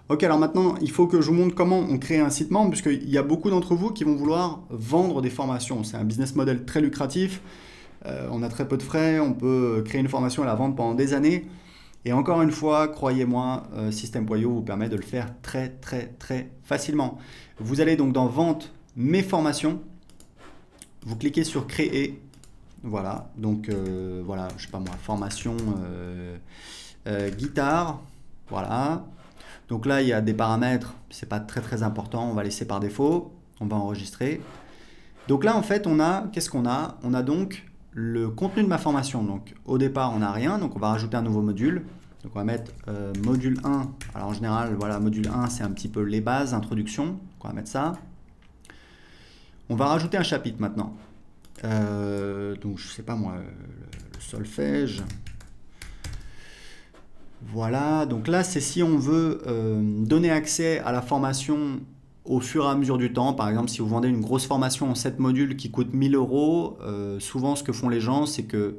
Ok, alors maintenant, il faut que je vous montre comment on crée un site membre, puisqu'il y a beaucoup d'entre vous qui vont vouloir vendre des formations. C'est un business model très lucratif, on a très peu de frais, on peut créer une formation et la vendre pendant des années. Et encore une fois, croyez-moi, System.io vous permet de le faire très très très facilement. Vous allez donc dans Vente, Mes formations, vous cliquez sur Créer. Voilà, donc voilà, je sais pas moi, formation guitare, voilà. Donc là, il y a des paramètres, c'est pas très très important, on va laisser par défaut, on va enregistrer. Donc là, en fait, qu'est-ce qu'on a? On a donc le contenu de ma formation. Donc au départ, on n'a rien, donc on va rajouter un nouveau module. Donc on va mettre module 1. Alors en général, voilà, module 1, c'est un petit peu les bases, introduction. Donc on va mettre ça. On va rajouter un chapitre maintenant. Donc je sais pas moi, le solfège. Voilà, donc là, c'est si on veut donner accès à la formation au fur et à mesure du temps. Par exemple, si vous vendez une grosse formation en 7 modules qui coûte 1000 euros, souvent ce que font les gens, c'est que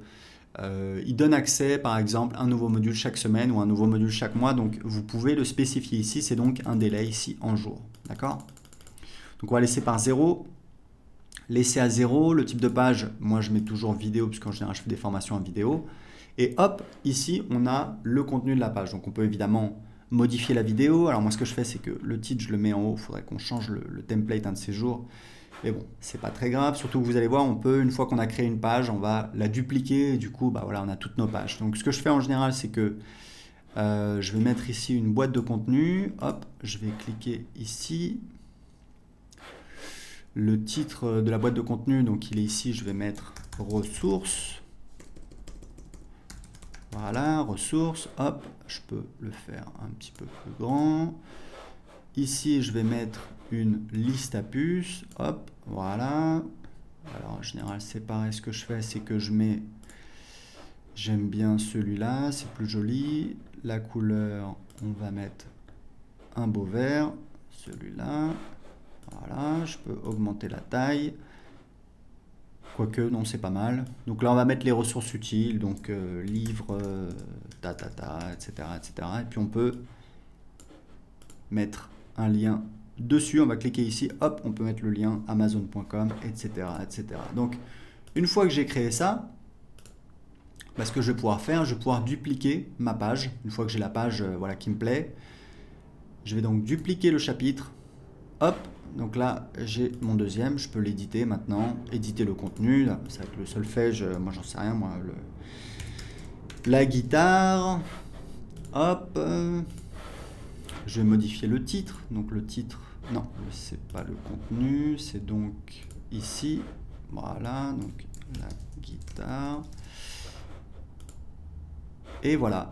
ils donnent accès, par exemple, un nouveau module chaque semaine ou un nouveau module chaque mois. Donc, vous pouvez le spécifier ici. C'est donc un délai ici en jour. D'accord? Donc, on va laisser par 0. Laisser à 0. Le type de page, moi, je mets toujours vidéo, puisqu'en général, je fais des formations en vidéo. Et hop, ici, on a le contenu de la page. Donc, on peut évidemment modifier la vidéo. Alors, moi, ce que je fais, c'est que le titre, je le mets en haut. Il faudrait qu'on change le template un de ces jours. Mais bon, c'est pas très grave. Surtout que vous allez voir, on peut, une fois qu'on a créé une page, on va la dupliquer. Et du coup, bah voilà, on a toutes nos pages. Donc, ce que je fais en général, c'est que je vais mettre ici une boîte de contenu. Hop, je vais cliquer ici. Le titre de la boîte de contenu, donc il est ici. Je vais mettre ressources. Voilà, ressources. Hop, je peux le faire un petit peu plus grand. Ici, je vais mettre une liste à puces. Hop, voilà. Alors en général, c'est pareil. Ce que je fais, c'est que j'aime bien celui-là, c'est plus joli. La couleur, on va mettre un beau vert. Celui-là, voilà. Je peux augmenter la taille. Quoique, non, c'est pas mal. Donc là, on va mettre les ressources utiles. Donc livre, etc., etc. Et puis on peut mettre un lien dessus. On va cliquer ici. Hop, on peut mettre le lien amazon.com, etc., etc. Donc, une fois que j'ai créé ça, bah, ce que je vais pouvoir faire, je vais pouvoir dupliquer ma page. Une fois que j'ai la page voilà, qui me plaît, je vais donc dupliquer le chapitre. Hop, donc là j'ai mon deuxième, je peux l'éditer maintenant, éditer le contenu. Là, ça va être le solfège, moi j'en sais rien, moi, la guitare. Hop, je vais modifier le titre. Donc le titre, non, c'est pas le contenu, c'est donc ici. Voilà, donc la guitare. Et voilà.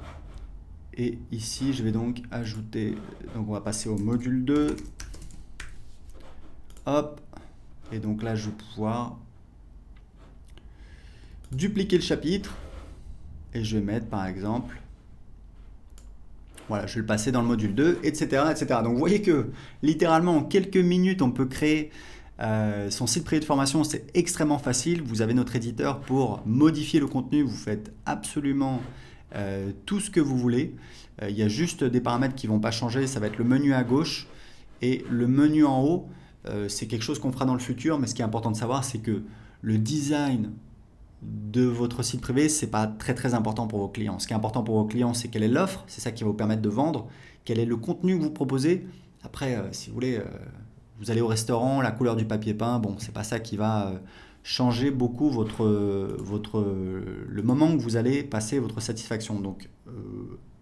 Et ici, je vais donc ajouter, donc on va passer au module 2. Hop. Et donc là, je vais pouvoir dupliquer le chapitre. Et je vais mettre, par exemple, voilà, je vais le passer dans le module 2, etc., etc. Donc vous voyez que littéralement, en quelques minutes, on peut créer son site privé de formation. C'est extrêmement facile. Vous avez notre éditeur pour modifier le contenu. Vous faites absolument tout ce que vous voulez. Il y a juste des paramètres qui ne vont pas changer. Ça va être le menu à gauche et le menu en haut. C'est quelque chose qu'on fera dans le futur, mais ce qui est important de savoir, c'est que le design de votre site privé, c'est pas très très important pour vos clients. Ce qui est important pour vos clients, c'est quelle est l'offre, c'est ça qui va vous permettre de vendre, quel est le contenu que vous proposez. Après, si vous voulez, vous allez au restaurant, la couleur du papier peint, bon, c'est pas ça qui va changer beaucoup le moment que vous allez passer votre satisfaction. Donc,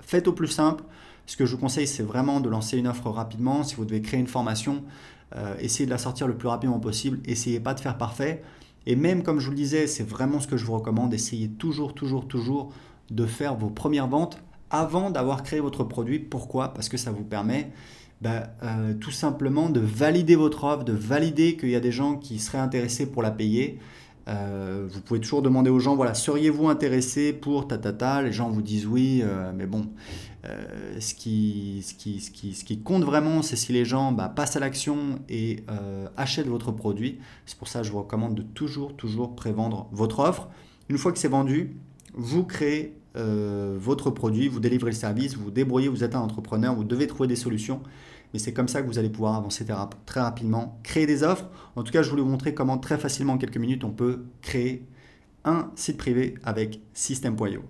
faites au plus simple. Ce que je vous conseille, c'est vraiment de lancer une offre rapidement. Si vous devez créer une formation, essayez de la sortir le plus rapidement possible. Essayez pas de faire parfait. Et même comme je vous le disais, c'est vraiment ce que je vous recommande. Essayez toujours, toujours, toujours de faire vos premières ventes avant d'avoir créé votre produit. Pourquoi? Parce que ça vous permet tout simplement de valider votre offre, de valider qu'il y a des gens qui seraient intéressés pour la payer. Vous pouvez toujours demander aux gens, voilà, seriez-vous intéressé pour ta. Les gens vous disent oui, mais bon, ce qui compte vraiment, c'est si les gens passent à l'action et achètent votre produit. C'est pour ça que je vous recommande de toujours, toujours prévendre votre offre. Une fois que c'est vendu, vous créez votre produit, vous délivrez le service, vous vous débrouillez, vous êtes un entrepreneur, vous devez trouver des solutions. Mais c'est comme ça que vous allez pouvoir avancer très rapidement, créer des offres. En tout cas, je voulais vous montrer comment très facilement, en quelques minutes, on peut créer un site privé avec System.io.